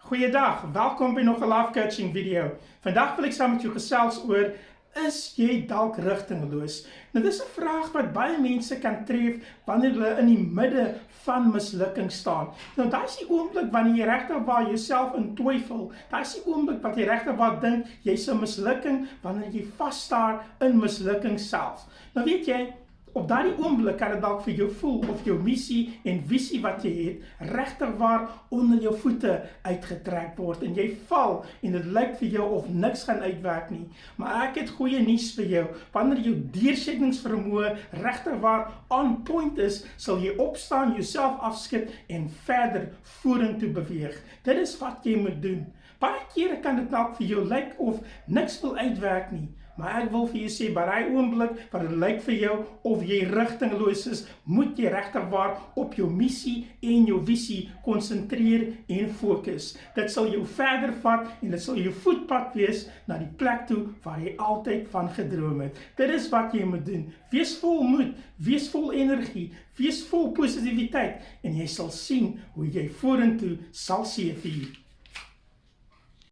Goeiedag, welkom by nog 'n life coaching video. Vandag wil ek saam met jou gesels oor, is jy dalk rigtingloos? Nou dis 'n vraag wat baie mense kan tref wanneer hulle in die midde van mislukking staan. Nou daai is die oomblik wanneer jy regtig waar jouself in twyfel. Daai is die oomblik wat jy regtig waar dink jy's 'n mislukking wanneer jy vasstaar in mislukking self. Nou weet jy, op daardie oomblik kan dit dalk vir jou voel of jou missie en visie wat jy het regtig waar onder jou voete uitgetrek word en jy val en dit lyk vir jou of niks gaan uitwerk nie. Maar ek het goeie nuus vir jou. Wanneer jou deursettingsvermoë regtig waar on point is, sal jy opstaan, jouself afskud en verder vorentoe beweeg. Dit is wat jy moet doen. Baie kere kan dit dalk vir jou lyk of niks wil uitwerk nie. Maar ek wil vir jou sê, by daai oomblik wat dit lyk vir jou of jy rigtingloos is, moet jy regtig waar op jou missie en jou visie konsentreer en fokus. Dit sal jou verder vat en dit sal jou voetpad wees na die plek toe waar jy altyd van gedroom het. Dit is wat jy moet doen. Wees vol moed, wees vol energie, wees vol positiwiteit en jy sal sien hoe jy vorentoe sal seëvier.